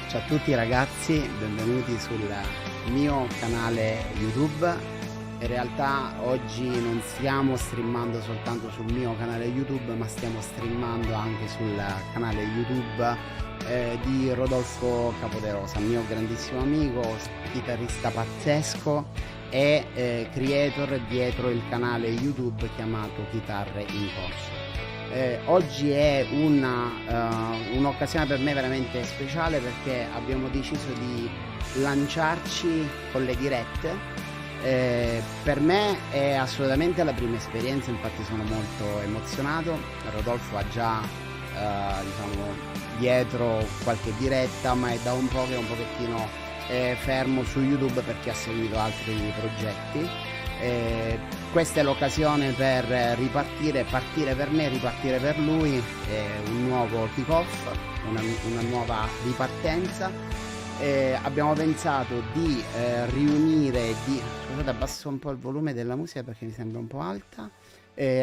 Ciao a tutti ragazzi, benvenuti sul mio canale YouTube. In realtà oggi non stiamo streamando soltanto sul mio canale YouTube, ma stiamo streamando anche sul canale YouTube di Rodolfo Capoderosa, mio grandissimo amico, chitarrista pazzesco e creator dietro il canale YouTube chiamato Chitarre in Corso. Oggi è un'occasione per me veramente speciale perché abbiamo deciso di lanciarci con le dirette. Per me è assolutamente la prima esperienza, infatti sono molto emozionato. Rodolfo ha già dietro qualche diretta, ma è da un po' che è un pochettino fermo su YouTube perché ha seguito altri progetti. Questa è l'occasione per partire per me, ripartire per lui, un nuovo kick-off, una nuova ripartenza. Abbiamo pensato di riunire, scusate, abbasso un po' il volume della musica perché mi sembra un po' alta.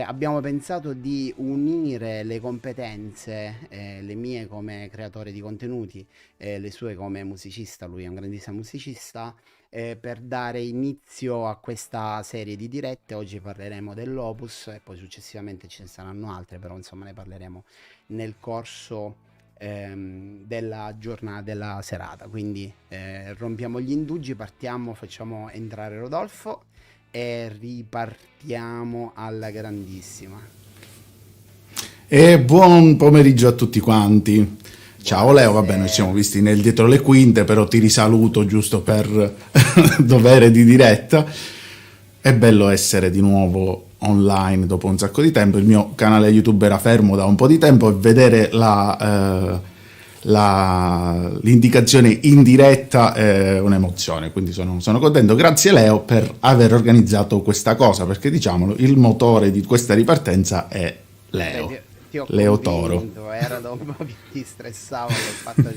Abbiamo pensato di unire le competenze, le mie come creatore di contenuti, le sue come musicista, lui è un grandissimo musicista, per dare inizio a questa serie di dirette. Oggi parleremo dell'Opus e poi successivamente ce ne saranno altre, però insomma ne parleremo nel corso della giornata, della serata. Quindi rompiamo gli indugi, partiamo, facciamo entrare Rodolfo e ripartiamo alla grandissima. E buon pomeriggio a tutti quanti. Ciao Leo, vabbè, noi ci siamo visti nel dietro le quinte, però ti risaluto giusto per dovere di diretta. È bello essere di nuovo online dopo un sacco di tempo. Il mio canale YouTube era fermo da un po' di tempo e vedere l'indicazione in diretta è un'emozione, quindi sono contento. Grazie Leo per aver organizzato questa cosa, perché diciamolo, il motore di questa ripartenza è Leo. Ti ho Leo convinto, Toro. era da un po' che ti stressavo col fatto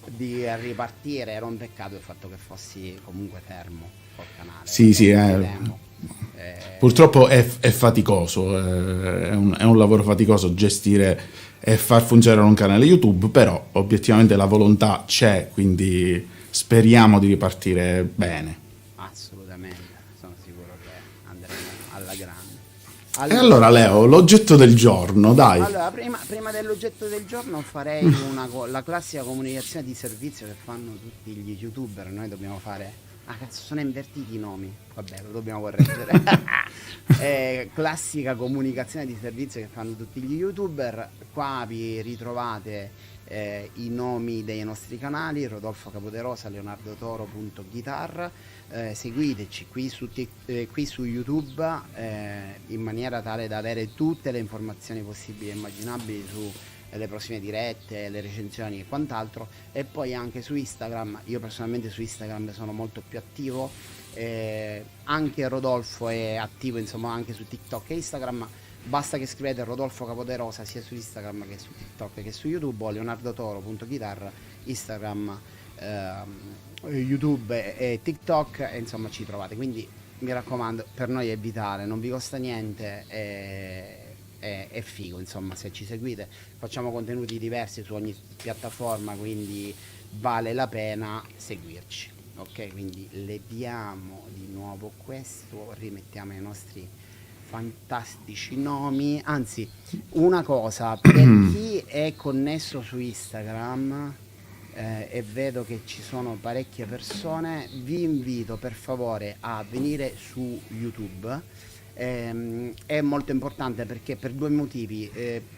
di ripartire. Era un peccato il fatto che fossi comunque fermo col canale. Sì, Eh, purtroppo è faticoso, è un lavoro faticoso gestire e far funzionare un canale YouTube, però obiettivamente la volontà c'è, quindi speriamo di ripartire bene. Assolutamente, sono sicuro che andremo alla grande. E allora Leo, l'oggetto del giorno, dai. Allora, prima dell'oggetto del giorno farei la classica comunicazione di servizio che fanno tutti gli YouTuber. Noi dobbiamo fare... Ah, cazzo, sono invertiti i nomi. Vabbè, lo dobbiamo correggere. Classica comunicazione di servizio che fanno tutti gli YouTuber. Qua vi ritrovate i nomi dei nostri canali: Rodolfo Capoderosa, Leonardo Toro.guitar. Seguiteci qui su YouTube in maniera tale da avere tutte le informazioni possibili e immaginabili su le prossime dirette, le recensioni e quant'altro, e poi anche su Instagram. Io personalmente su Instagram sono molto più attivo, anche Rodolfo è attivo insomma anche su TikTok e Instagram. Basta che scrivete Rodolfo Capoderosa sia su Instagram che su TikTok che su YouTube, o leonardotoro.guitar, Instagram, YouTube e TikTok, e insomma ci trovate. Quindi mi raccomando, per noi è vitale, non vi costa niente, è figo insomma se ci seguite. Facciamo contenuti diversi su ogni piattaforma, quindi vale la pena seguirci. Ok, quindi leviamo di nuovo questo, rimettiamo i nostri fantastici nomi. Anzi, una cosa, per chi è connesso su Instagram e vedo che ci sono parecchie persone, vi invito per favore a venire su YouTube. È molto importante perché per due motivi.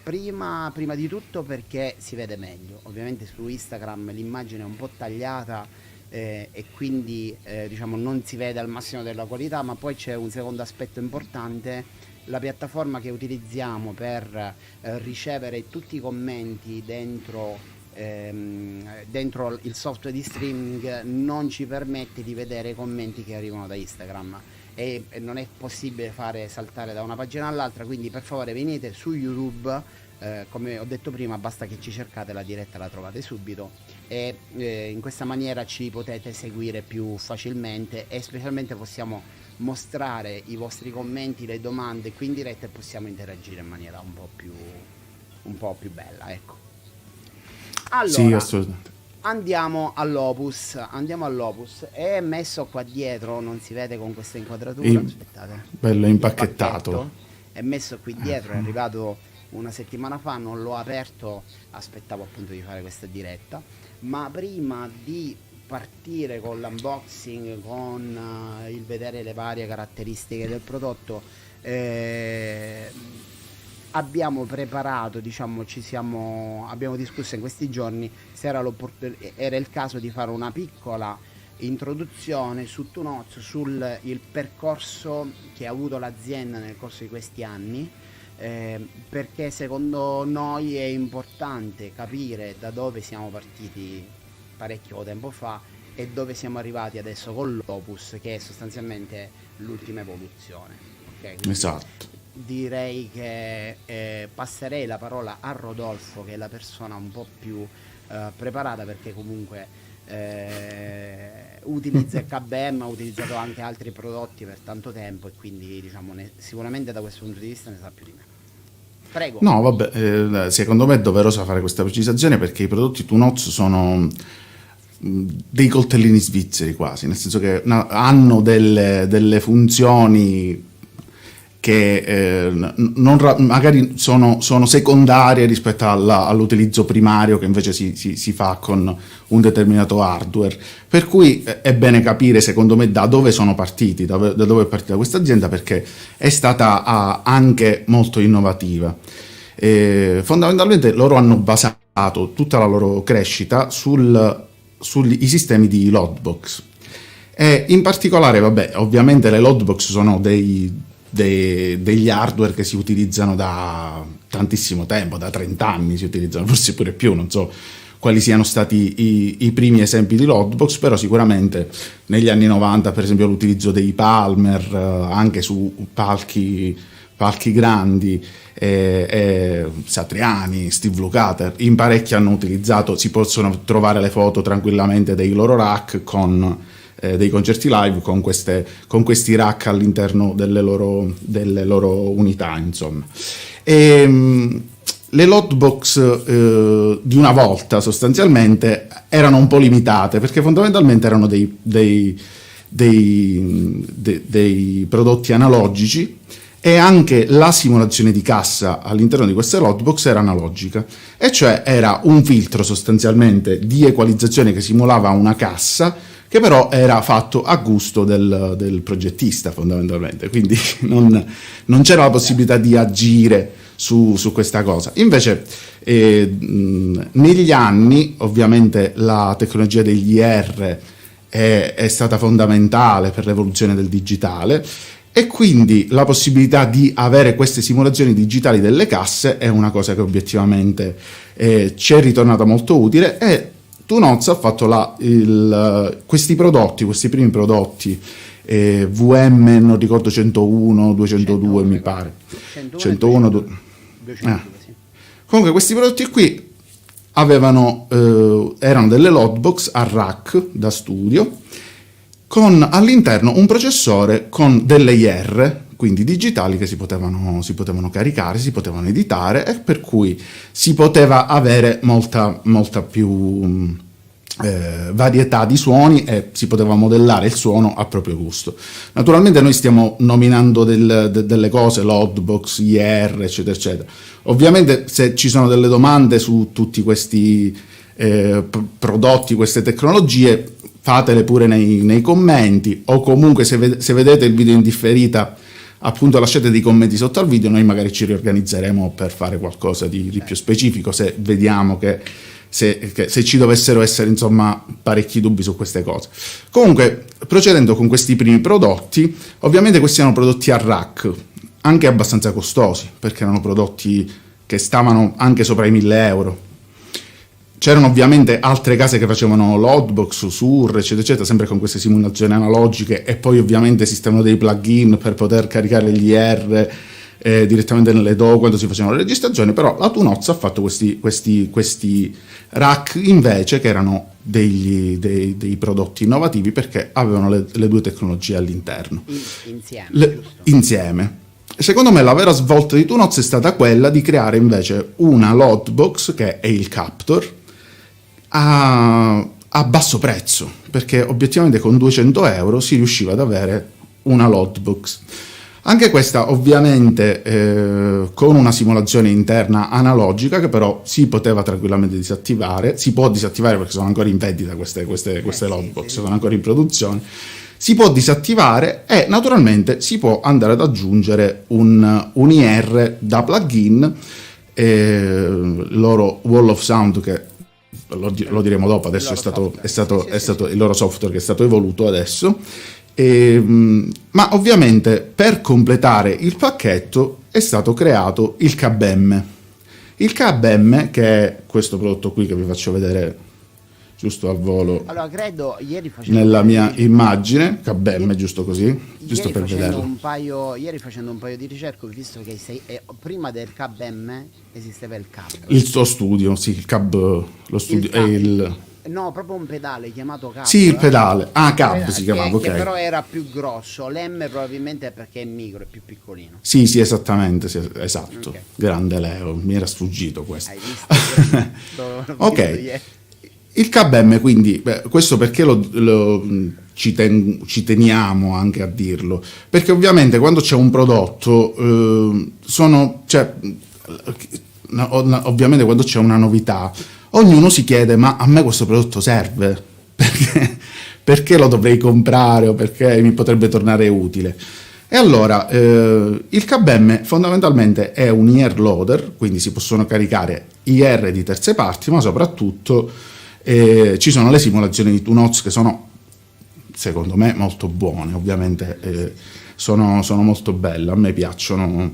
Prima di tutto perché si vede meglio. Ovviamente su Instagram l'immagine è un po' tagliata e quindi diciamo non si vede al massimo della qualità, ma poi c'è un secondo aspetto importante: la piattaforma che utilizziamo per ricevere tutti i commenti dentro il software di streaming non ci permette di vedere i commenti che arrivano da Instagram, e non è possibile fare saltare da una pagina all'altra. Quindi per favore venite su YouTube, come ho detto prima, basta che ci cercate la diretta, la trovate subito, e in questa maniera ci potete seguire più facilmente, e specialmente possiamo mostrare i vostri commenti, le domande qui in diretta, e possiamo interagire in maniera un po' più bella, ecco. Allora, Sì, assolutamente. Andiamo all'Opus, è messo qua dietro, non si vede con questa inquadratura, aspettate. Bello Il impacchettato. pacchetto è messo qui dietro, è arrivato una settimana fa, non l'ho aperto, aspettavo appunto di fare questa diretta, ma prima di partire con l'unboxing, con il vedere le varie caratteristiche del prodotto, abbiamo preparato, diciamo, abbiamo discusso in questi giorni se era il caso di fare una piccola introduzione su Tunozzo, sul il percorso che ha avuto l'azienda nel corso di questi anni, perché secondo noi è importante capire da dove siamo partiti parecchio tempo fa e dove siamo arrivati adesso con l'Opus, che è sostanzialmente l'ultima evoluzione. Okay? Quindi Esatto. direi che passerei la parola a Rodolfo, che è la persona un po' più preparata, perché comunque utilizza il KBM, ha utilizzato anche altri prodotti per tanto tempo e quindi diciamo sicuramente da questo punto di vista ne sa più di me. Prego. No, vabbè, secondo me è doveroso fare questa precisazione perché i prodotti Tunozzo sono dei coltellini svizzeri quasi, nel senso che hanno delle funzioni che magari sono secondarie rispetto all'utilizzo primario che invece si fa con un determinato hardware, per cui è bene capire secondo me da dove sono partiti, da dove è partita questa azienda, perché è stata anche molto innovativa. Fondamentalmente loro hanno basato tutta la loro crescita sui sistemi di loadbox e in particolare, vabbè, ovviamente le loadbox sono degli hardware che si utilizzano da tantissimo tempo, da 30 anni si utilizzano, forse pure più, non so quali siano stati i primi esempi di loadbox, però sicuramente negli anni 90 per esempio l'utilizzo dei Palmer anche su palchi grandi, Satriani, Steve Lukather, in parecchi hanno utilizzato, si possono trovare le foto tranquillamente dei loro rack con dei concerti live con questi rack all'interno delle loro unità, insomma. Le loadbox di una volta sostanzialmente erano un po' limitate perché fondamentalmente erano dei prodotti analogici e anche la simulazione di cassa all'interno di queste loadbox era analogica, e cioè era un filtro sostanzialmente di equalizzazione che simulava una cassa, che però era fatto a gusto del progettista fondamentalmente, quindi non c'era la possibilità di agire su questa cosa. Invece negli anni ovviamente la tecnologia degli IR è stata fondamentale per l'evoluzione del digitale, e quindi la possibilità di avere queste simulazioni digitali delle casse è una cosa che obiettivamente ci è ritornata molto utile, e Tunozzo ha fatto questi primi prodotti VM, non ricordo, 101, 202 mi pare, 101, 202, sì. Comunque questi prodotti qui erano delle loadbox a rack da studio con all'interno un processore con delle IR, quindi digitali, che si potevano caricare, si potevano editare, e per cui si poteva avere molta più varietà di suoni e si poteva modellare il suono a proprio gusto. Naturalmente noi stiamo nominando delle cose, loadbox, IR, eccetera, eccetera. Ovviamente se ci sono delle domande su tutti questi prodotti, queste tecnologie, fatele pure nei commenti, o comunque se vedete il video in differita, appunto lasciate dei commenti sotto al video, noi magari ci riorganizzeremo per fare qualcosa di più specifico se vediamo che se ci dovessero essere insomma parecchi dubbi su queste cose. Comunque, procedendo con questi primi prodotti, ovviamente questi erano prodotti a rack, anche abbastanza costosi, perché erano prodotti che stavano anche sopra i 1.000 euro. C'erano ovviamente altre case che facevano loadbox, SUR, eccetera, eccetera, sempre con queste simulazioni analogiche, e poi ovviamente esistevano dei plugin per poter caricare gli IR direttamente nelle DAW quando si facevano le registrazioni, però la Tunozzo ha fatto questi rack invece che erano dei prodotti innovativi perché avevano le due tecnologie all'interno. Insieme. Secondo me la vera svolta di Tunozzo è stata quella di creare invece una loadbox, che è il Captor, a basso prezzo, perché obiettivamente con 200 euro si riusciva ad avere una loadbox. Anche questa ovviamente con una simulazione interna analogica, che però si poteva tranquillamente disattivare, si può disattivare perché sono ancora in vendita queste loadbox, sono ancora in produzione, si può disattivare e naturalmente si può andare ad aggiungere un IR da plugin, loro Wall of Sound, che lo diremo dopo, adesso è stato il loro software che è stato evoluto adesso. Ma ovviamente per completare il pacchetto è stato creato il KBM. Il KBM, che è questo prodotto qui che vi faccio vedere giusto al volo, allora, credo ieri nella mia immagine, KBM, giusto così, giusto per vederlo. Ieri facendo un paio di ricerche ho visto che prima del KBM esisteva il CAB. Il suo studio, sì, il CAB, lo studio è il... No, proprio un pedale chiamato CAB. Sì, il pedale. CAB si chiamava, ok. Che però era più grosso. L'M probabilmente è perché è micro, è più piccolino. Sì, esattamente, sì, esatto. Okay. Grande Leo, mi era sfuggito questo. Hai visto? Ok. Il KBM, quindi, questo perché ci teniamo anche a dirlo? Perché ovviamente quando c'è un prodotto, ovviamente quando c'è una novità, ognuno si chiede: ma a me questo prodotto serve? Perché lo dovrei comprare o perché mi potrebbe tornare utile? E allora il KBM fondamentalmente è un IR loader, quindi si possono caricare IR di terze parti, ma soprattutto ci sono le simulazioni di TwoNotes che sono, secondo me, molto buone. Ovviamente sono molto belle, a me piacciono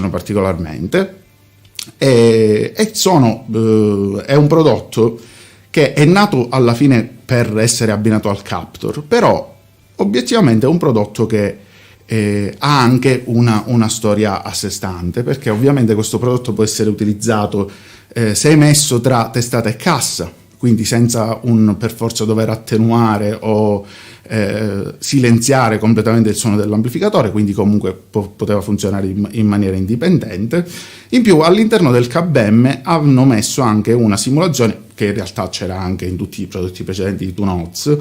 particolarmente. È un prodotto che è nato alla fine per essere abbinato al Captor, però obiettivamente è un prodotto che ha anche una storia a sé stante, perché ovviamente questo prodotto può essere utilizzato se è messo tra testata e cassa, quindi senza per forza dover attenuare o silenziare completamente il suono dell'amplificatore, quindi comunque poteva funzionare in maniera indipendente. In più all'interno del KBM hanno messo anche una simulazione, che in realtà c'era anche in tutti i prodotti precedenti di TwoNotes,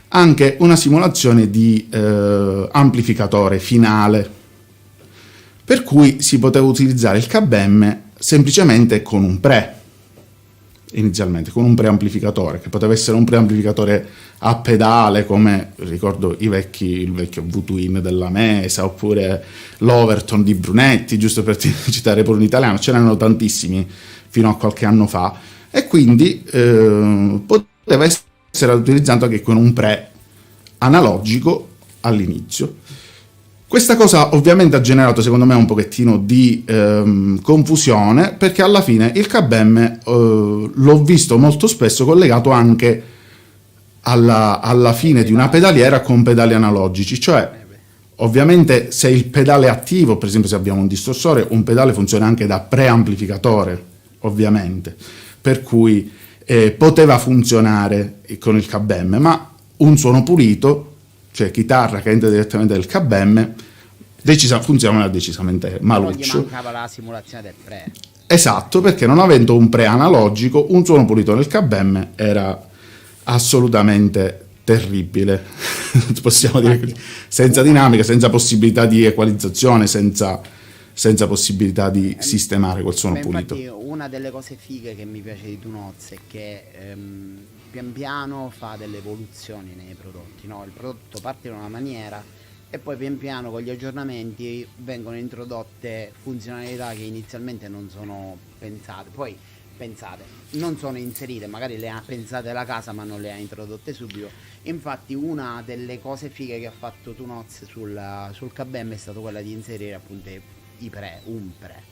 anche una simulazione di amplificatore finale, per cui si poteva utilizzare il KBM semplicemente con un inizialmente con un preamplificatore, che poteva essere un preamplificatore a pedale, come ricordo il vecchio V-Twin della Mesa, oppure l'Overton di Brunetti, giusto per citare pure un italiano. Ce n'erano tantissimi fino a qualche anno fa, e quindi poteva essere utilizzato anche con un pre analogico all'inizio. Questa cosa ovviamente ha generato, secondo me, un pochettino di confusione, perché alla fine il KBM l'ho visto molto spesso collegato anche alla fine di una pedaliera con pedali analogici, cioè ovviamente se il pedale è attivo, per esempio se abbiamo un distorsore, un pedale funziona anche da preamplificatore, ovviamente, per cui poteva funzionare con il KBM, ma un suono pulito, cioè chitarra che entra direttamente nel KBM, funziona decisamente maluccio. Non gli mancava la simulazione del pre. Esatto, perché non avendo un pre analogico, un suono pulito nel KBM era assolutamente terribile. Possiamo dire così. Senza dinamica, senza possibilità di equalizzazione, senza possibilità di sistemare quel suono pulito. Infatti una delle cose fighe che mi piace di TwoNotes è che pian piano fa delle evoluzioni nei prodotti, no? Il prodotto parte in una maniera e poi pian piano con gli aggiornamenti vengono introdotte funzionalità che inizialmente non sono pensate, poi non sono inserite, magari le ha pensate la casa ma non le ha introdotte subito. Infatti una delle cose fighe che ha fatto TwoNotes sul KBM è stata quella di inserire appunto un pre.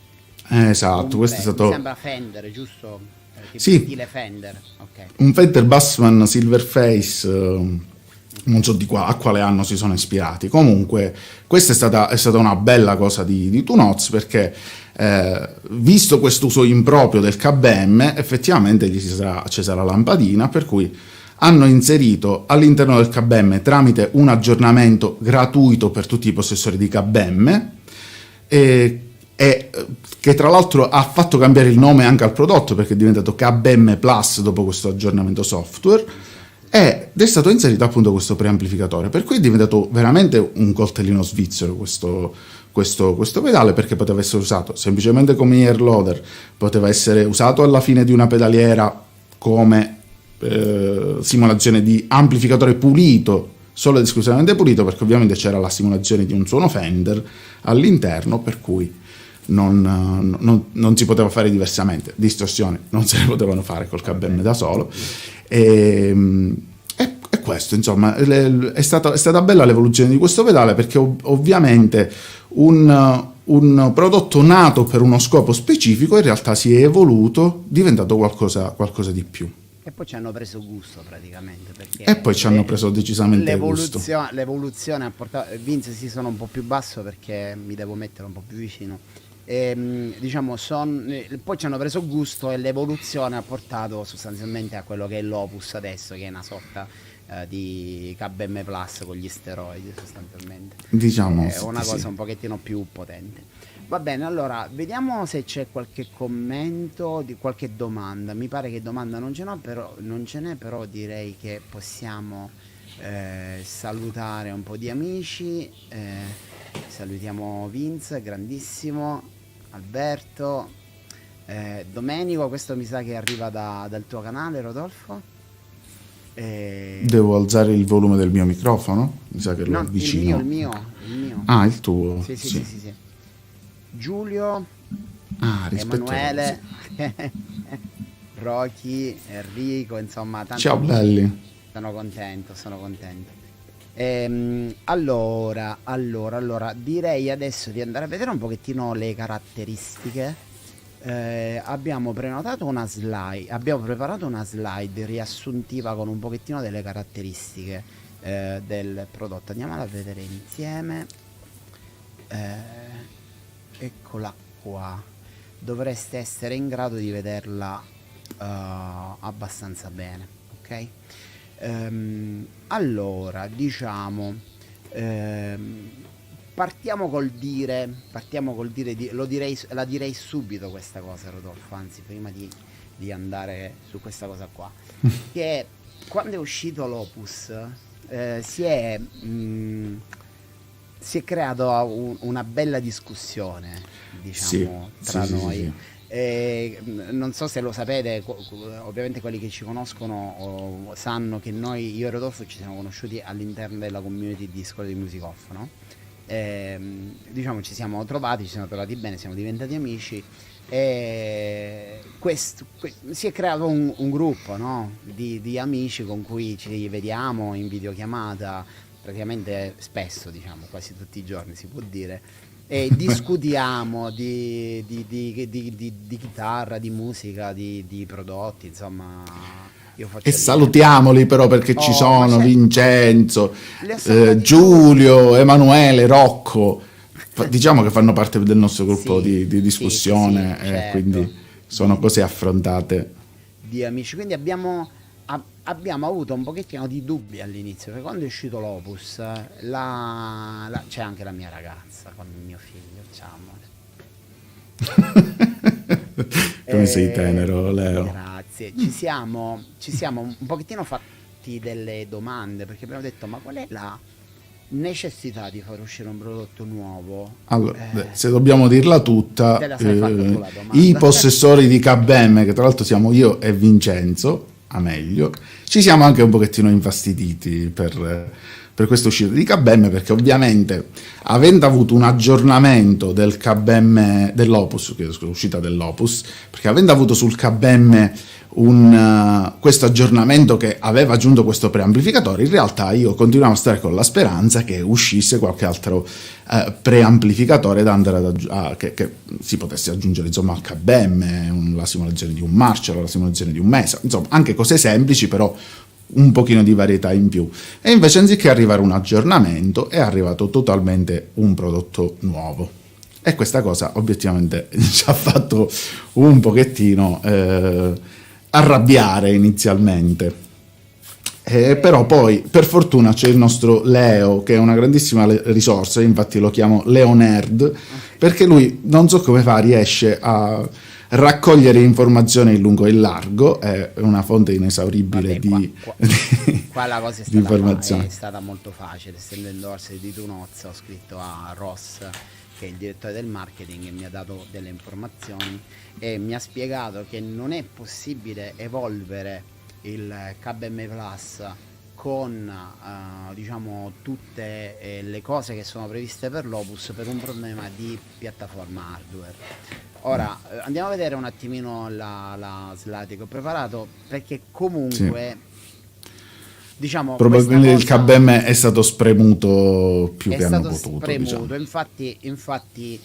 Esatto, questo è stato... Mi sembra Fender, giusto? Sì, stile Fender, okay. Un Fender Bassman Silverface, non so a quale anno si sono ispirati. Comunque questa è stata una bella cosa di TwoNotes, perché visto questo uso improprio del KBM, effettivamente gli si sarà accesa la lampadina, per cui hanno inserito all'interno del KBM, tramite un aggiornamento gratuito per tutti i possessori di KBM, che tra l'altro ha fatto cambiare il nome anche al prodotto, perché è diventato KBM Plus dopo questo aggiornamento software, ed è stato inserito appunto questo preamplificatore, per cui è diventato veramente un coltellino svizzero questo pedale, perché poteva essere usato semplicemente come ear loader, poteva essere usato alla fine di una pedaliera come simulazione di amplificatore pulito, solo ed esclusivamente pulito, perché ovviamente c'era la simulazione di un suono Fender all'interno, per cui non si poteva fare diversamente. Distorsioni non se ne potevano fare col KBM da solo, e questo insomma è stata bella l'evoluzione di questo pedale, perché ovviamente un prodotto nato per uno scopo specifico in realtà si è evoluto, diventato qualcosa di più. E poi ci hanno preso gusto praticamente, perché E poi ci hanno preso decisamente gusto. L'evoluzione ha portato. Vince, si sono un po' più basso perché mi devo mettere un po' più vicino. Diciamo poi ci hanno preso gusto, e l'evoluzione ha portato sostanzialmente a quello che è l'Opus adesso, che è una sorta di KBM Plus con gli steroidi sostanzialmente. Diciamo È una cosa un pochettino più potente. Va bene, allora vediamo se c'è qualche commento, di qualche domanda. Mi pare che domanda non ce n'è, però direi che possiamo salutare un po' di amici. Salutiamo Vince, grandissimo, Alberto, Domenico, questo mi sa che arriva dal tuo canale, Rodolfo. Devo alzare il volume del mio microfono? Mi sa che lo avvicino. Il mio. Ah, il tuo. Sì. Giulio, rispettoso. Emanuele, Rocky, Enrico, insomma tanti ciao amici. belli. Sono contento. Allora, direi adesso di andare a vedere un pochettino le caratteristiche. Abbiamo preparato una slide riassuntiva con un pochettino delle caratteristiche del prodotto. Andiamola a vedere insieme. Eccola qua. Dovreste essere in grado di vederla abbastanza bene, ok? Allora, diciamo, partiamo col dire, la direi subito questa cosa, Rodolfo, anzi prima di andare su questa cosa qua, che quando è uscito l'Opus si è creato una bella discussione, diciamo, tra noi. Sì. Non so se lo sapete, ovviamente quelli che ci conoscono sanno che io e Rodolfo ci siamo conosciuti all'interno della community di Scuola di Music Off, no? Diciamo ci siamo trovati bene, siamo diventati amici, e si è creato un gruppo, no? di amici con cui ci vediamo in videochiamata praticamente spesso, diciamo quasi tutti i giorni si può dire, e discutiamo di chitarra, di musica, di prodotti, insomma. E salutiamoli però, perché ci sono Vincenzo, Giulio, Emanuele, Rocco, diciamo che fanno parte del nostro gruppo di discussione, sì, certo. Quindi sono cose affrontate di amici. Quindi abbiamo avuto un pochettino di dubbi all'inizio, perché quando è uscito l'Opus c'è anche la mia ragazza con il mio figlio, ciao amore. Come sei tenero, Leo. Grazie. Ci siamo un pochettino fatti delle domande, perché abbiamo detto: ma qual è la necessità di far uscire un prodotto nuovo? Allora, se dobbiamo dirla tutta, te la sei fatta tu la domanda. I possessori di KBM, che tra l'altro siamo io e Vincenzo, a meglio, ci siamo anche un pochettino infastiditi per questa uscita di KBM, perché ovviamente, avendo avuto un aggiornamento del KBM dell'Opus, l'uscita dell'Opus, perché avendo avuto sul KBM questo aggiornamento che aveva aggiunto questo preamplificatore, in realtà io continuavo a stare con la speranza che uscisse qualche altro preamplificatore da andare che si potesse aggiungere, insomma, al KBM, la simulazione di un Marshall, la simulazione di un Mesa, insomma anche cose semplici, però un pochino di varietà in più. E invece, anziché arrivare un aggiornamento, è arrivato totalmente un prodotto nuovo, e questa cosa obiettivamente ci ha fatto un pochettino arrabbiare inizialmente. Però poi per fortuna c'è il nostro Leo, che è una grandissima risorsa, infatti lo chiamo Leo Nerd, perché lui non so come fa, riesce a raccogliere informazioni in lungo e in largo, è una fonte inesauribile qua la cosa di informazioni. è stata molto facile. Essendo endorser di Tunozza, ho scritto a Ross, che è il direttore del marketing, e mi ha dato delle informazioni e mi ha spiegato che non è possibile evolvere il KBM Plus con diciamo tutte le cose che sono previste per l'Opus per un problema di piattaforma hardware. Ora andiamo a vedere un attimino la slide che ho preparato, perché comunque diciamo probabilmente il cosa KBM è stato spremuto più è che hanno stato potuto, spremuto. diciamo. Infatti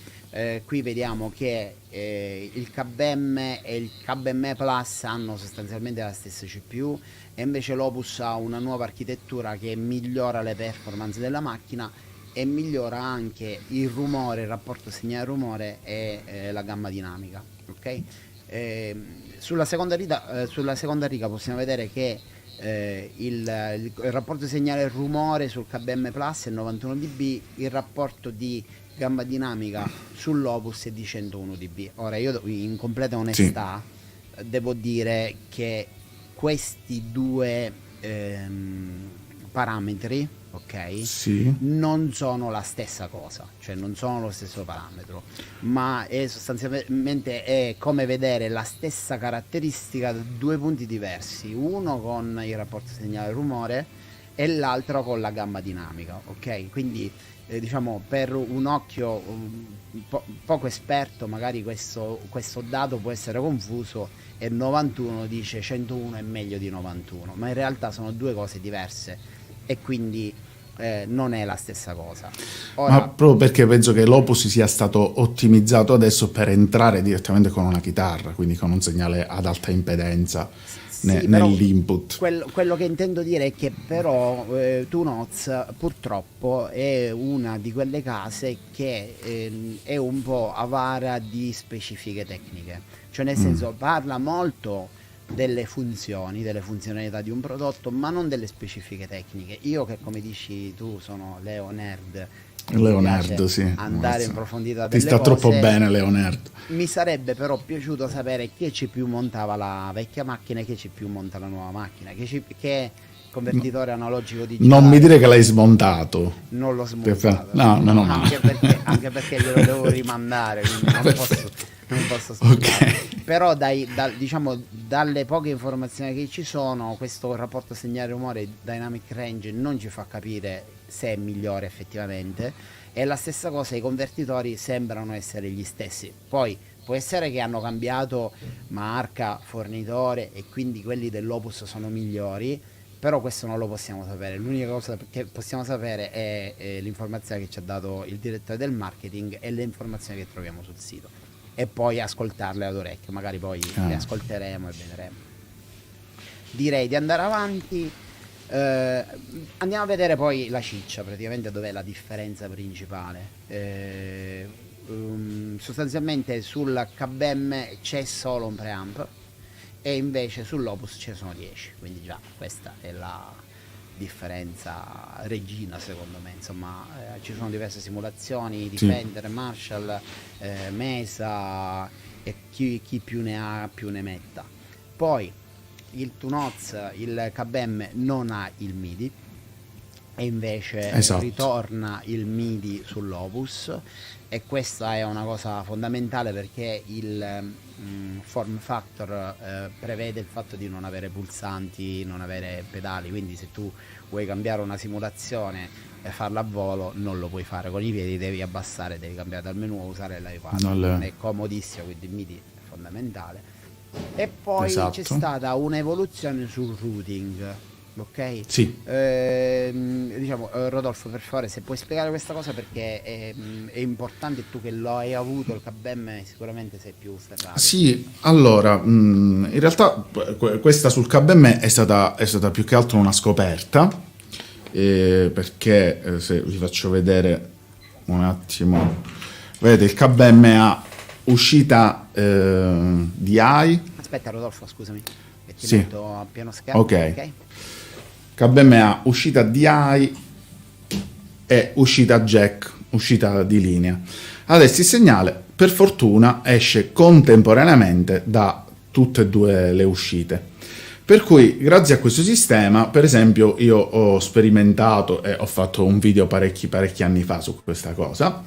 qui vediamo che il KBM e il KBM Plus hanno sostanzialmente la stessa CPU, e invece l'Opus ha una nuova architettura che migliora le performance della macchina e migliora anche il rumore, il rapporto segnale-rumore e la gamma dinamica. Ok? Sulla seconda riga possiamo vedere che il rapporto segnale-rumore sul KBM Plus è 91 dB, il rapporto di gamma dinamica sull'Opus è di 101 dB. Ora io in completa onestà devo dire che questi due parametri, ok, non sono la stessa cosa, cioè non sono lo stesso parametro, ma è sostanzialmente è come vedere la stessa caratteristica da due punti diversi, uno con il rapporto segnale-rumore e l'altro con la gamma dinamica, ok? Quindi diciamo per un occhio poco esperto magari questo dato può essere confuso, e 91 dice 101 è meglio di 91, ma in realtà sono due cose diverse e quindi non è la stessa cosa. Ora, ma proprio perché penso che l'Opus sia stato ottimizzato adesso per entrare direttamente con una chitarra, quindi con un segnale ad alta impedenza nell'input. Quello che intendo dire è che però Tunoz purtroppo è una di quelle case che è un po' avara di specifiche tecniche, cioè nel senso parla molto delle funzionalità di un prodotto, ma non delle specifiche tecniche. Io che, come dici tu, sono Leo Nerd, Sì, andare in profondità ti delle sta cose. troppo bene Leo Nerd. Mi sarebbe però piaciuto sapere che CPU montava la vecchia macchina e che CPU monta la nuova macchina, che convertitore analogico digitale. Non mi dire che l'hai smontato. Non l'ho smontato. No, meno male. Anche perché glielo devo rimandare, quindi non posso Okay. Però diciamo dalle poche informazioni che ci sono, questo rapporto segnale-rumore dynamic range non ci fa capire se è migliore effettivamente, e la stessa cosa, i convertitori sembrano essere gli stessi. Poi può essere che hanno cambiato marca, fornitore, e quindi quelli dell'Opus sono migliori, però questo non lo possiamo sapere. L'unica cosa che possiamo sapere è l'informazione che ci ha dato il direttore del marketing e le informazioni che troviamo sul sito, e poi ascoltarle ad orecchio, magari poi le ascolteremo e vedremo. Direi di andare avanti. Andiamo a vedere poi la ciccia, praticamente dov'è la differenza principale. Sostanzialmente sul KBM c'è solo un preamp, e invece sull'Opus ce ne sono 10, quindi già questa è la differenza regina secondo me. Insomma, ci sono diverse simulazioni di Fender, Marshall, Mesa, e chi più ne ha più ne metta. Poi il Tunoz, il KBM non ha il MIDI, e invece ritorna il MIDI sull'Opus, e questa è una cosa fondamentale perché il form factor prevede il fatto di non avere pulsanti, non avere pedali, quindi se tu vuoi cambiare una simulazione e farla a volo non lo puoi fare con i piedi, devi abbassare, devi cambiare dal menu, usare l'iPad. Non è comodissimo, quindi il MIDI è fondamentale. E poi c'è stata un'evoluzione sul routing, ok? Sì. Diciamo, Rodolfo, per favore, se puoi spiegare questa cosa, perché è importante, tu che lo hai avuto il KBM sicuramente sei più ferrato. Sì, allora in realtà questa sul KBM è stata più che altro una scoperta, perché se vi faccio vedere un attimo, vedete il KBM ha uscita DI. Aspetta Rodolfo, scusami, che ti metto a pieno schermo. Ok. KBMA uscita DI e uscita jack, uscita di linea. Adesso il segnale, per fortuna, esce contemporaneamente da tutte e due le uscite. Per cui, grazie a questo sistema, per esempio, io ho sperimentato e ho fatto un video parecchi anni fa su questa cosa,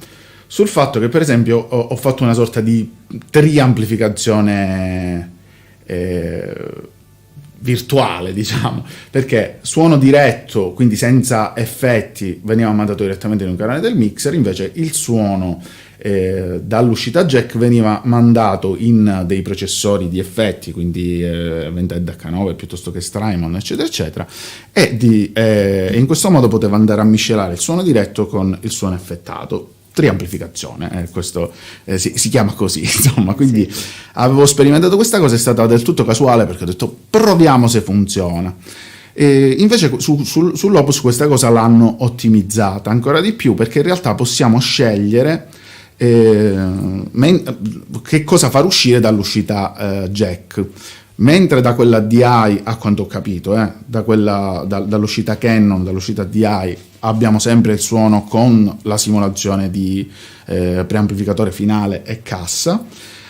sul fatto che, per esempio, ho fatto una sorta di triamplificazione virtuale, diciamo, perché suono diretto, quindi senza effetti, veniva mandato direttamente in un canale del mixer, invece il suono dall'uscita jack veniva mandato in dei processori di effetti, quindi Vented H9 piuttosto che Strymon, eccetera eccetera, e in questo modo poteva andare a miscelare il suono diretto con il suono effettato. Triamplificazione, questo si chiama così, insomma. Quindi sì, avevo sperimentato questa cosa, è stata del tutto casuale perché ho detto proviamo se funziona. E invece sull'Opus questa cosa l'hanno ottimizzata ancora di più, perché in realtà possiamo scegliere che cosa far uscire dall'uscita jack, mentre da quella DI, a quanto ho capito, dall'uscita Canon, dall'uscita DI abbiamo sempre il suono con la simulazione di preamplificatore finale e cassa.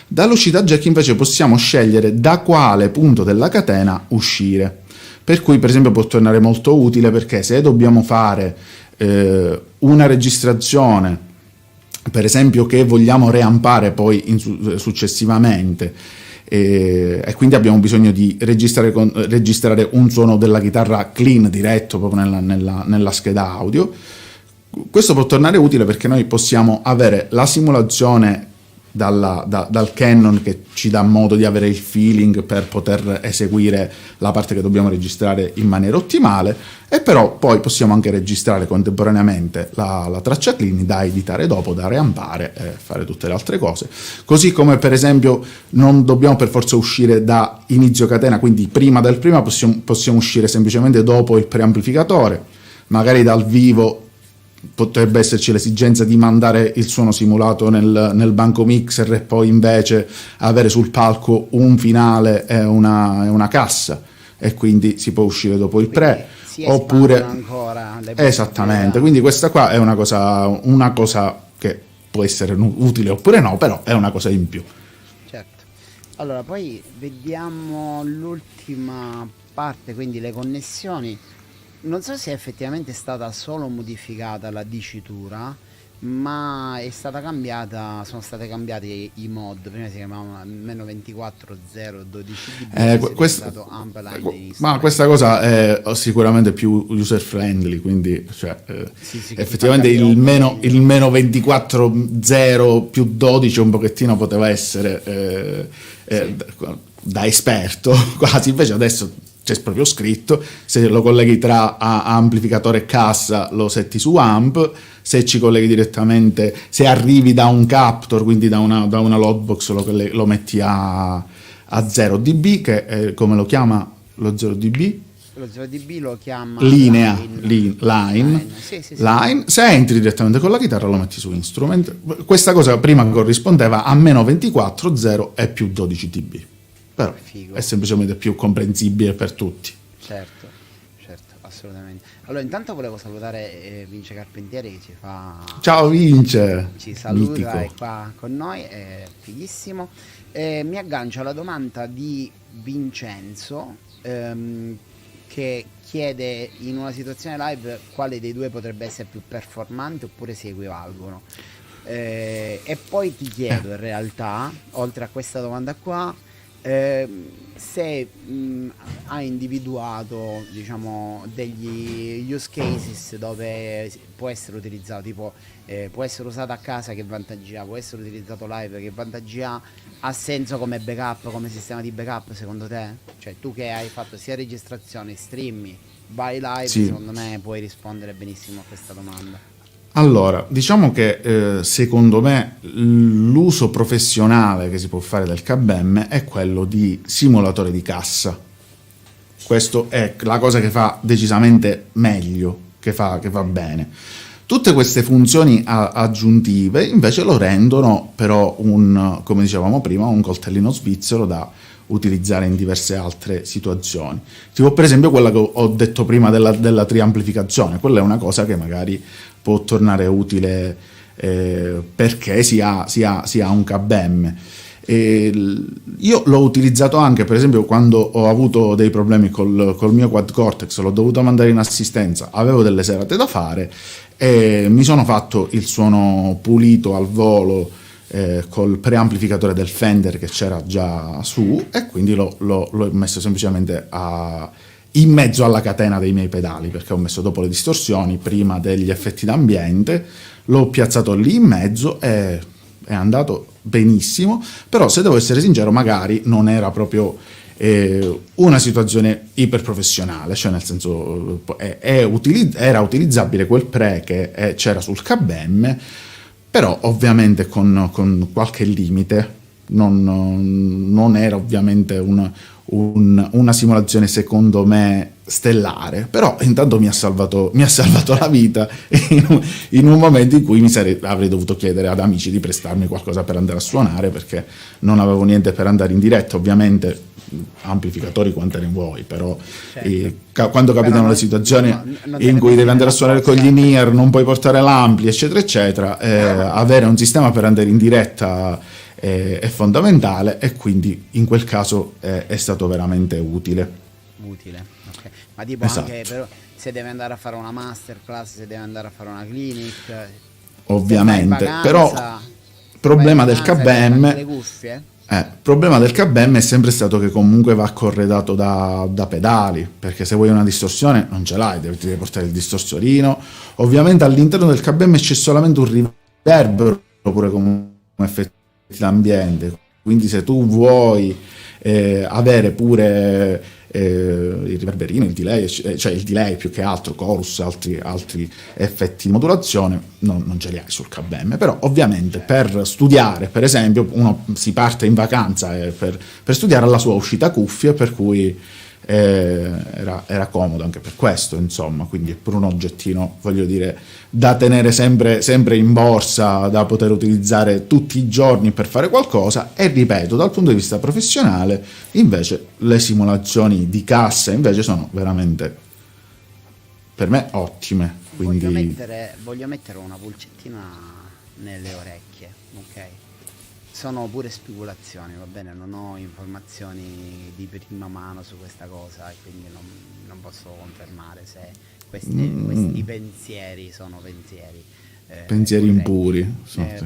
Dall'uscita jack invece possiamo scegliere da quale punto della catena uscire, per cui per esempio può tornare molto utile, perché se dobbiamo fare una registrazione, per esempio, che vogliamo reampare poi successivamente, e quindi abbiamo bisogno di registrare un suono della chitarra clean, diretto proprio nella scheda audio, questo può tornare utile perché noi possiamo avere la simulazione dal Canon, che ci dà modo di avere il feeling per poter eseguire la parte che dobbiamo registrare in maniera ottimale, e però poi possiamo anche registrare contemporaneamente la traccia clean da editare dopo, da reampare e fare tutte le altre cose. Così come per esempio non dobbiamo per forza uscire da inizio catena, quindi prima del prima possiamo uscire semplicemente dopo il preamplificatore, magari dal vivo potrebbe esserci l'esigenza di mandare il suono simulato nel banco mixer e poi invece avere sul palco un finale e una cassa, e quindi si può uscire dopo il pre, oppure ancora esattamente, quindi questa qua è una cosa che può essere utile oppure no, però è una cosa in più. Certo. Allora poi vediamo l'ultima parte, quindi le connessioni. Non so se effettivamente è stata solo modificata la dicitura, ma è stata cambiata, sono state cambiati i mod. Prima si chiamava meno 24.0.12dB, ma questa cosa è sicuramente più user friendly, quindi sì, effettivamente il meno 24.0 più 12 un pochettino poteva essere sì, da esperto quasi, invece adesso c'è proprio scritto, se lo colleghi tra amplificatore e cassa lo setti su amp, se ci colleghi direttamente, se arrivi da un captor, quindi da una loadbox, lo metti a 0 dB, che è, come lo chiama lo 0 dB? Lo 0 dB lo chiama line. Sì. Line. Se entri direttamente con la chitarra lo metti su instrument. Questa cosa prima corrispondeva a meno 24, 0 e più 12 dB. Però è semplicemente più comprensibile per tutti. Certo, assolutamente. Allora intanto volevo salutare Vince Carpentieri, che ci fa... Ciao Vince! Ci saluta, mitico. È qua con noi, è fighissimo. Mi aggancio alla domanda di Vincenzo, che chiede in una situazione live quale dei due potrebbe essere più performante oppure si equivalgono. E poi ti chiedo in realtà, oltre a questa domanda qua, se ha individuato, diciamo, degli use cases dove può essere utilizzato, tipo può essere usato a casa, che vantaggi ha, può essere utilizzato live, che vantaggi ha senso come backup, come sistema di backup secondo te? Cioè tu che hai fatto sia registrazioni, streaming, vai live, sì, secondo me puoi rispondere benissimo a questa domanda. Allora, diciamo che secondo me l'uso professionale che si può fare del KBM è quello di simulatore di cassa. Questo è la cosa che fa decisamente meglio, che fa bene. Tutte queste funzioni aggiuntive invece lo rendono però come dicevamo prima, un coltellino svizzero da utilizzare in diverse altre situazioni. Tipo per esempio quella che ho detto prima della triamplificazione, quella è una cosa che magari può tornare utile perché si ha un KBM. Io l'ho utilizzato anche per esempio quando ho avuto dei problemi col mio quad cortex, l'ho dovuto mandare in assistenza, avevo delle serate da fare e mi sono fatto il suono pulito al volo col preamplificatore del Fender che c'era già su, e quindi l'ho messo semplicemente in mezzo alla catena dei miei pedali, perché ho messo dopo le distorsioni, prima degli effetti d'ambiente, l'ho piazzato lì in mezzo e è andato benissimo. Però se devo essere sincero, magari non era proprio una situazione iperprofessionale, cioè nel senso era utilizzabile quel pre che c'era sul KBM, però ovviamente con qualche limite. Non era ovviamente una simulazione secondo me stellare, però intanto mi ha salvato la vita in un momento in cui avrei dovuto chiedere ad amici di prestarmi qualcosa per andare a suonare, perché non avevo niente per andare in diretta. Ovviamente amplificatori quante ne vuoi, però certo. quando capitano le situazioni in cui devi andare a suonare con gli in-ear, non puoi portare l'ampli, eccetera eccetera, avere un sistema per andare in diretta è fondamentale, e quindi in quel caso è stato veramente utile. Ok. Ma tipo Esatto. anche però, se deve andare a fare una masterclass, se deve andare a fare una clinic, Ovviamente, se vai in però vacanza, problema vai del in vacanza e porti le KBM cuffie? problema del KBM è sempre stato che comunque va corredato da pedali, perché se vuoi una distorsione non ce l'hai, devi portare il distorsorino. Ovviamente all'interno del KBM c'è solamente un riverbero pure come effetti d'ambiente, quindi se tu vuoi avere pure il riverberino, il delay, cioè il delay più che altro, chorus, altri effetti di modulazione, non ce li hai sul KBM. Però ovviamente per studiare, per esempio, uno si parte in vacanza per studiare alla sua uscita cuffie, per cui era comodo anche per questo, insomma. Quindi è pure un oggettino, voglio dire, da tenere sempre in borsa, da poter utilizzare tutti i giorni per fare qualcosa. E ripeto, dal punto di vista professionale invece le simulazioni di cassa invece sono veramente, per me, ottime. Quindi Voglio mettere una pulcettina nelle orecchie, ok? Sono pure speculazioni, va bene? Non ho informazioni di prima mano su questa cosa, e quindi non posso confermare se questi pensieri sono pensieri. pensieri corretti. impuri.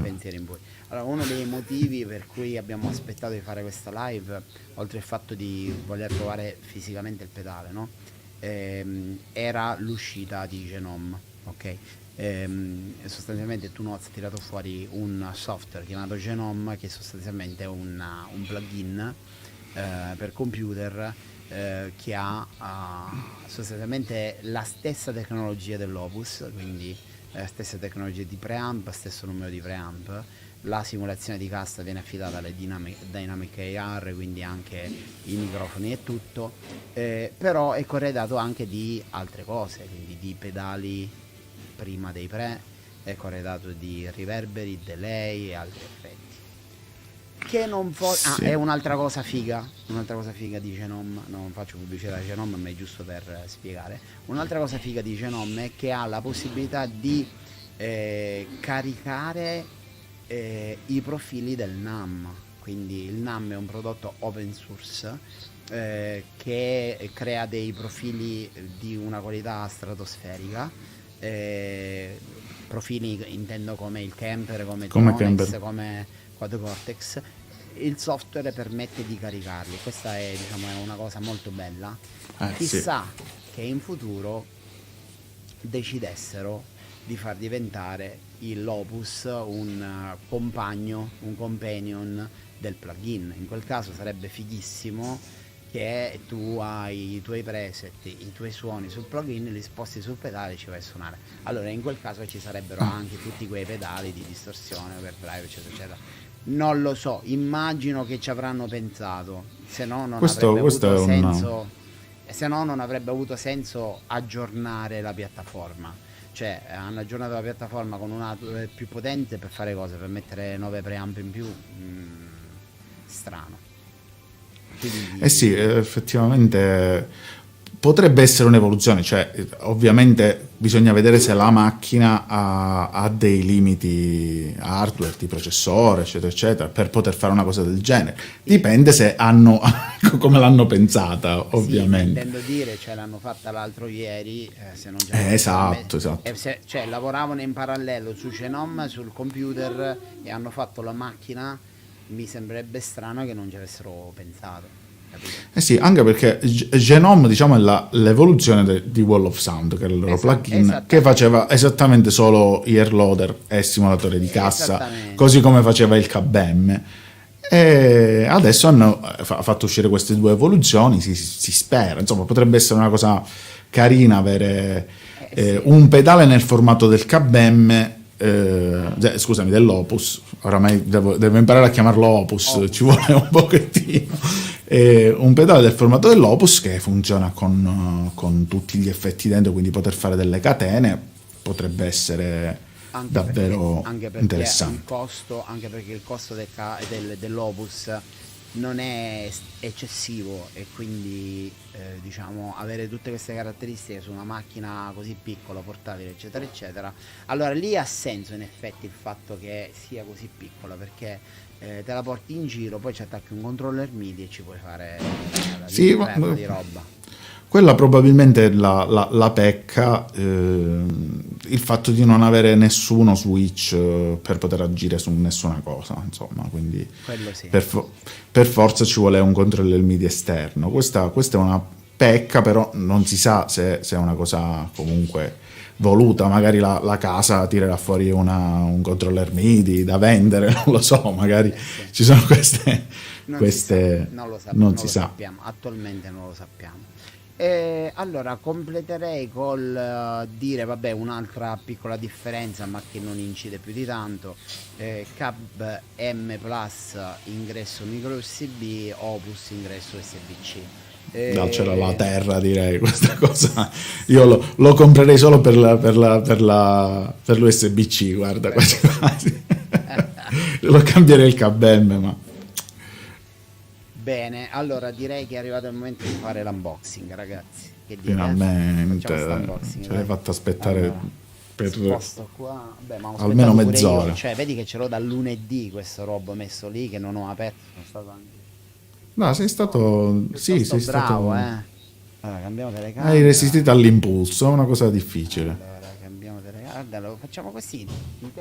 Pensieri impuri. Allora, uno dei motivi per cui abbiamo aspettato di fare questa live, oltre al fatto di voler provare fisicamente il pedale, no? Era l'uscita di Genome, ok? Sostanzialmente Tunoz ha tirato fuori un software chiamato Genome, che sostanzialmente è un plugin per computer che ha sostanzialmente la stessa tecnologia dell'Opus, quindi la stessa tecnologia di preamp, stesso numero di preamp. La simulazione di cassa viene affidata alle Dynamic AR, quindi anche i microfoni e tutto, però è corredato anche di altre cose, quindi di pedali prima dei pre, è corredato di riverberi, delay e altri effetti. Che non Sì. è un'altra cosa figa di Genome, non faccio pubblicità di Genome, ma è giusto per spiegare. Un'altra cosa figa di Genome è che ha la possibilità di caricare i profili del NAM. Quindi il NAM è un prodotto open source che crea dei profili di una qualità stratosferica. Profili intendo come il Kemper, come Tonex, come Quad Cortex. Il software permette di caricarli. Questa è, diciamo, è una cosa molto bella. Chissà che in futuro decidessero di far diventare l'Opus un companion del plugin. In quel caso sarebbe fighissimo che tu hai i tuoi preset, i tuoi suoni sul plugin, li sposti sul pedale e ci vai a suonare. Allora in quel caso ci sarebbero anche tutti quei pedali di distorsione, overdrive, eccetera eccetera. Non lo so, immagino che ci avranno pensato, se no non avrebbe avuto senso. Se no non avrebbe avuto senso aggiornare la piattaforma. Cioè hanno aggiornato la piattaforma con una più potente per fare cose, per mettere 9 preamp in più. Strano. Quindi, Eh sì, effettivamente potrebbe essere un'evoluzione, cioè ovviamente bisogna vedere se la macchina ha dei limiti hardware, di processore, eccetera, eccetera, per poter fare una cosa del genere. Dipende se hanno, come l'hanno pensata, sì, ma ovviamente. intendo dire, cioè l'hanno fatta l'altro ieri, se non ci avevo Esatto, esatto. cioè lavoravano in parallelo su Genome, sul computer e hanno fatto la macchina, mi sembrerebbe strano che non ci avessero pensato, capito? Eh sì, anche perché Genome, diciamo, è l'evoluzione di Wall of Sound, che è il loro plugin, che Esattamente, faceva esattamente solo ear loader e simulatore di cassa, esattamente. così come faceva il KBM. E adesso hanno fatto uscire queste due evoluzioni, si spera, insomma, potrebbe essere una cosa carina avere Sì, un pedale nel formato del KBM, scusami, dell'Opus, oramai devo imparare a chiamarlo Opus, ci Opus. vuole un pochettino. Un pedale del formato dell'Opus che funziona con tutti gli effetti dentro, quindi poter fare delle catene potrebbe essere davvero Anche perché interessante. anche perché il costo dell'Opus non è eccessivo e quindi diciamo avere tutte queste caratteristiche su una macchina così piccola, portatile, eccetera, eccetera. Allora lì ha senso in effetti il fatto che sia così piccola perché te la porti in giro, poi ci attacchi un controller MIDI e ci puoi fare Sì, l'inferno di roba. quella probabilmente è la pecca, il fatto di non avere nessuno switch per poter agire su nessuna cosa, insomma, quindi Quello sì. per forza ci vuole un controller MIDI esterno. Questa è una pecca, però non si sa se è una cosa comunque voluta, magari la casa tirerà fuori un controller MIDI da vendere, non lo so, magari Sì. ci sono queste, Non si sa, queste non non si lo sa. sappiamo, attualmente non lo sappiamo. E allora completerei col dire, vabbè, un'altra piccola differenza, ma che non incide più di tanto. Cab M Plus ingresso micro USB, Opus ingresso USB-C. Darcela alla Eh, terra, direi, questa cosa. Io lo comprerei solo per l'USB-C, guarda, per quasi l'USB-C. quasi. Lo cambierei il KBM, ma Bene, allora direi che è arrivato il momento di fare l'unboxing, ragazzi. Che dite? Facciamo questo finalmente unboxing, ce l'hai dai. fatta aspettare Allora, per sposto qua. Beh, ma ho almeno aspettato pure io. mezz'ora. Cioè, vedi che ce l'ho dal lunedì questo robo messo lì che non ho aperto. Sono stato anche No, sei stato... Sì, piuttosto sei bravo, stato... eh. Allora, cambiamo Hai telecamera. resistito all'impulso, è una cosa difficile. Allora, cambiamo telecamera. Guarda, lo facciamo così. Ti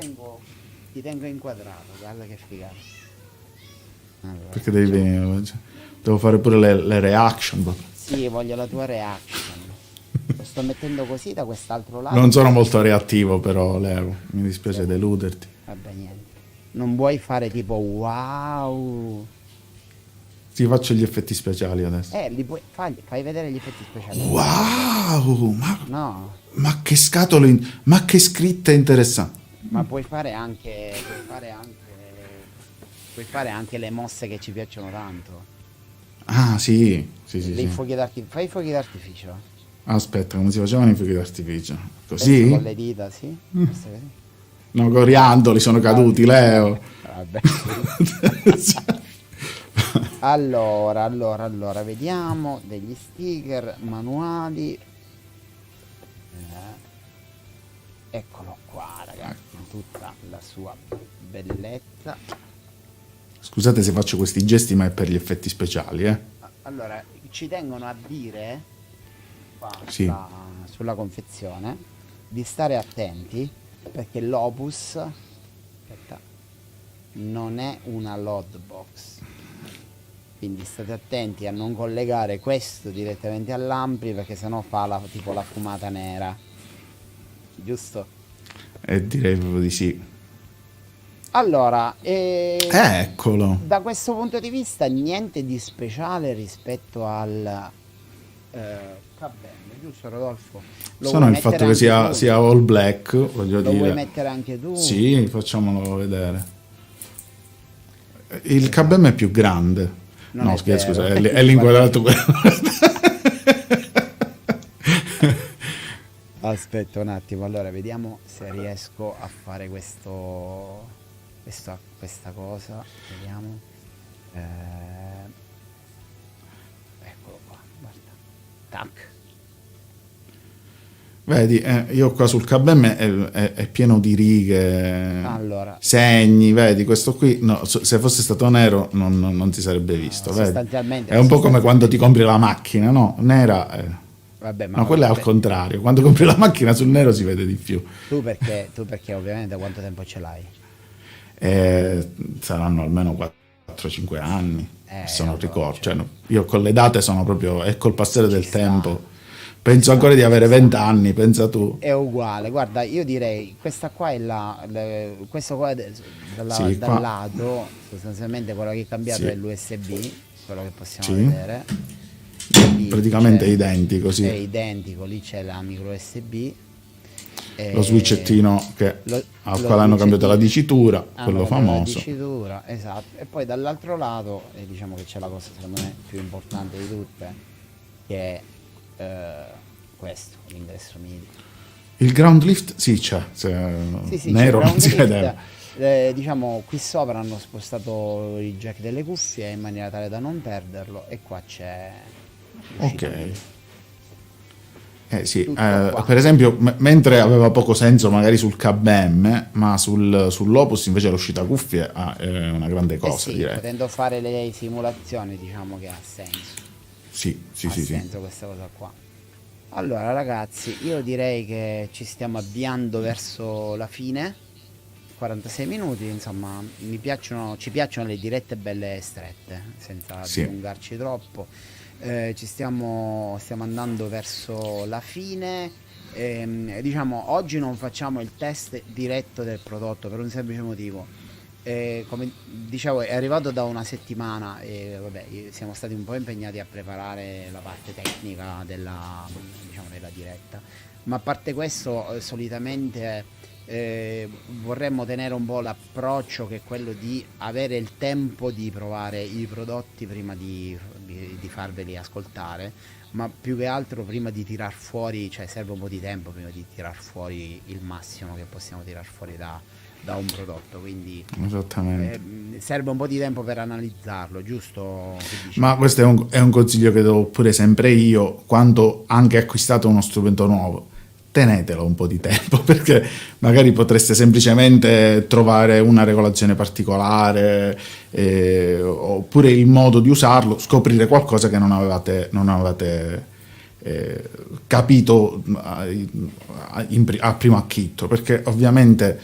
tengo inquadrato. Guarda che figata. Allora, Perché facciamo. devo fare pure le reaction. Sì, voglio la tua reaction. Lo sto mettendo così da quest'altro lato. Non sono molto reattivo, però, Leo. Mi dispiace deluderti. Vabbè, niente. Non vuoi fare tipo wow? Ti faccio gli effetti speciali adesso. Fai vedere gli effetti speciali. Wow! No, Ma che scatole, ma che scritta interessante. ma puoi fare anche le mosse che ci piacciono tanto. Ah, sì, sì, sì, Dei sì. fuochi d'artificio. Fai i fuochi d'artificio. Aspetta, come si facevano i fuochi d'artificio? Questo con Così? le dita, sì? Questo così. No, coriandoli sono caduti, Leo. Vabbè, sì. Allora, vediamo degli sticker manuali. Eccolo qua, ragazzi, in tutta la sua bellezza. Scusate se faccio questi gesti, ma è per gli effetti speciali, eh? Allora, ci tengono a dire qua Sì. sulla confezione di stare attenti perché l'Opus, aspetta, non è una load box. Quindi state attenti a non collegare questo direttamente all'ampli perché sennò fa tipo la fumata nera. Giusto? E direi proprio di sì. Allora, Eccolo. da questo punto di vista niente di speciale rispetto al KBM, giusto Rodolfo? Lo Sono vuoi il fatto mettere che anche tu? sia all black, voglio Lo vuoi dire. mettere anche tu? Sì, facciamolo vedere. Il Esatto. KBM è più grande. Non No, è scherzo, vero. scusa, è l'inquadrato quello. Aspetta un attimo, allora vediamo se riesco a fare questa cosa. Vediamo. tac. Vedi, io qua sul KBM è pieno di righe, Allora, segni, vedi, questo qui, no, se fosse stato nero non si sarebbe visto, vedi? sostanzialmente, È un po' come quando ti compri la macchina, no? Nera, vabbè, ma no, quella è al vabbè, contrario, quando compri la macchina sul nero si vede di più. tu perché ovviamente quanto tempo ce l'hai? Saranno almeno 4-5 anni, se non Allora, ricordo, cioè, cioè, no, io con le date sono proprio, è col passare ci del sta, tempo, penso ci ancora sta, di ci avere sta. 20 anni, pensa tu. È uguale, guarda, io direi questa qua è questo qua Sì, dal qua, lato, sostanzialmente quello che è cambiato è sì, l'USB, quello che possiamo sì, vedere. Lì praticamente è c'è, identico, è sì. identico, lì c'è la micro USB, Lo e switchettino al lo quale hanno cambiato la switchettino dicitura, hanno quello cambiato la famoso. dicitura, esatto, e poi dall'altro lato, diciamo che c'è la cosa secondo me più importante di tutte, che è questo, l'ingresso MIDI. Il ground lift, sì, c'è, Sì, sì, c'è il nero non ground si vedeva. lift. Diciamo qui sopra hanno spostato il jack delle cuffie in maniera tale da non perderlo, e qua c'è Ok. l'uscita MIDI. Sì, Tutto qua. per esempio, mentre aveva poco senso magari sul KBM, ma sull'Opus invece l'uscita cuffie è una grande Eh cosa, sì, direi. potendo fare le simulazioni, diciamo che ha senso. Sì, sì, Ha sì, sì. senso questa cosa qua. Allora, ragazzi, io direi che ci stiamo avviando verso la fine. 46 minuti, insomma, ci piacciono le dirette belle strette, senza Sì, dilungarci troppo. Stiamo andando verso la fine. Diciamo, oggi non facciamo il test diretto del prodotto per un semplice motivo. Come dicevo, è arrivato da una settimana e vabbè, siamo stati un po' impegnati a preparare la parte tecnica diciamo, della diretta. Ma a parte questo, solitamente vorremmo tenere un po' l'approccio, che è quello di avere il tempo di provare i prodotti prima di farveli ascoltare, ma più che altro prima di tirar fuori, cioè serve un po' di tempo prima di tirar fuori il massimo che possiamo tirar fuori da un prodotto, quindi esattamente. serve un po' di tempo per analizzarlo, giusto? Che dici? Ma questo è un consiglio che do pure sempre io, quando anche acquistate uno strumento nuovo. Tenetelo un po' di tempo, perché magari potreste semplicemente trovare una regolazione particolare, oppure il modo di usarlo, scoprire qualcosa che non avevate capito a primo acchitto, perché ovviamente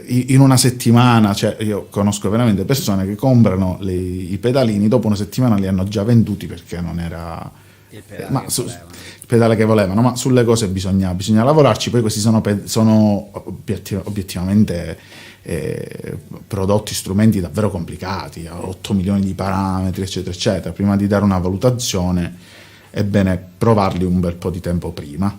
in una settimana, cioè io conosco veramente persone che comprano i pedalini, dopo una settimana li hanno già venduti perché non era Il pedale ma che volevano. il pedale che volevano, ma sulle cose bisogna lavorarci. Poi questi sono obiettivamente prodotti, strumenti davvero complicati, a 8 milioni di parametri, eccetera, eccetera. Prima di dare una valutazione è bene provarli un bel po' di tempo prima.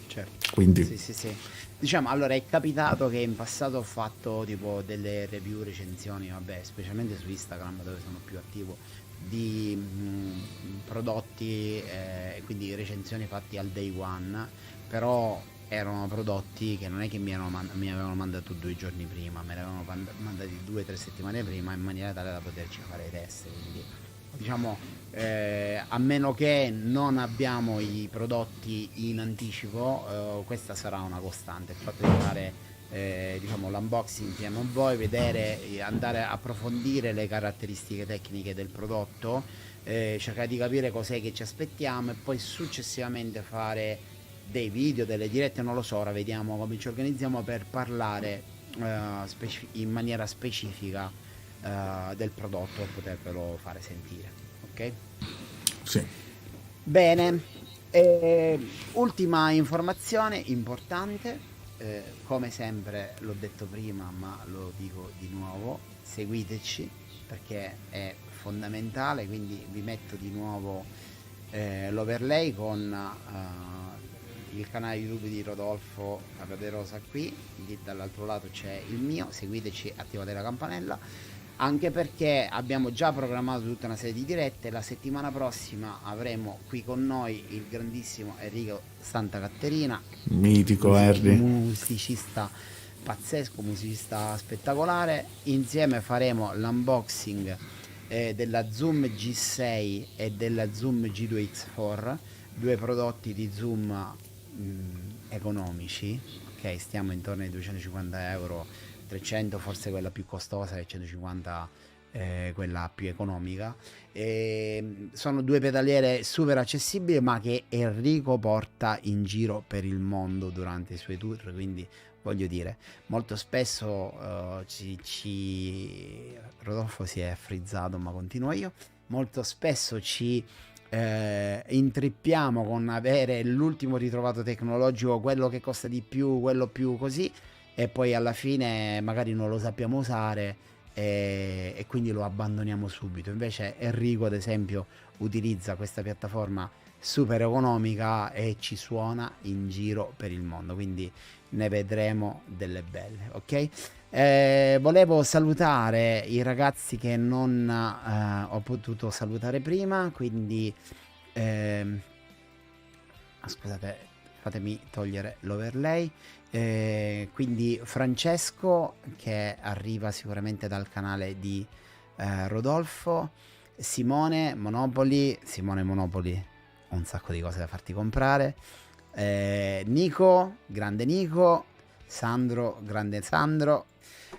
Certo. Quindi Sì, sì, sì. Diciamo, allora è capitato che in passato ho fatto tipo delle review, recensioni, vabbè, specialmente su Instagram dove sono più attivo, di prodotti, quindi recensioni fatti al day one, però erano prodotti che non è che mi avevano mandato 2 giorni prima, me li avevano mandati 2 o 3 settimane prima, in maniera tale da poterci fare i test, quindi diciamo, a meno che non abbiamo i prodotti in anticipo, questa sarà una costante, il fatto di fare diciamo, l'unboxing insieme a voi, vedere, andare a approfondire le caratteristiche tecniche del prodotto, cercare di capire cos'è che ci aspettiamo, e poi successivamente fare dei video, delle dirette, non lo so, ora vediamo come ci organizziamo per parlare in maniera specifica del prodotto, e potervelo fare sentire, ok? sì, Bene, ultima informazione importante, come sempre l'ho detto prima ma lo dico di nuovo, seguiteci perché è fondamentale, quindi vi metto di nuovo l'overlay con il canale YouTube di Rodolfo Capaderosa qui, lì dall'altro lato c'è il mio, seguiteci, attivate la campanella, anche perché abbiamo già programmato tutta una serie di dirette. La settimana prossima avremo qui con noi il grandissimo Enrico Santa Caterina, mitico Harry. musicista pazzesco, musicista spettacolare. Insieme faremo l'unboxing della Zoom G6 e della Zoom G2X4. due prodotti di zoom economici, ok, stiamo intorno ai 250 euro, 300 forse quella più costosa e 150 quella più economica. Sono due pedaliere super accessibili, ma che Enrico porta in giro per il mondo durante i suoi tour, quindi voglio dire, molto spesso Rodolfo si è frizzato, ma continuo io. Molto spesso ci intrippiamo con avere l'ultimo ritrovato tecnologico, quello che costa di più, quello più così, e poi alla fine magari non lo sappiamo usare e quindi lo abbandoniamo subito. Invece Enrico, ad esempio, utilizza questa piattaforma super economica e ci suona in giro per il mondo, quindi ne vedremo delle belle, ok? Volevo salutare i ragazzi che non ho potuto salutare prima, quindi scusate, fatemi togliere l'overlay. Quindi Francesco, che arriva sicuramente dal canale di Rodolfo, Simone Monopoli, ho un sacco di cose da farti comprare, Nico, grande Nico, Sandro, grande Sandro.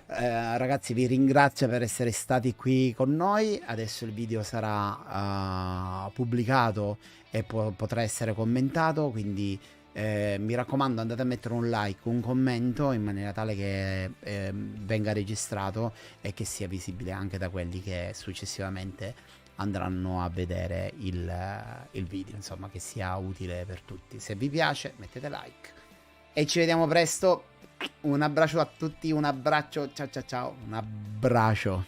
Ragazzi, vi ringrazio per essere stati qui con noi. Adesso il video sarà pubblicato e potrà essere commentato, quindi mi raccomando, andate a mettere un like, un commento, in maniera tale che venga registrato e che sia visibile anche da quelli che successivamente andranno a vedere il video, insomma, che sia utile per tutti. Se vi piace mettete like e ci vediamo presto. Un abbraccio a tutti, un abbraccio, ciao ciao ciao, un abbraccio.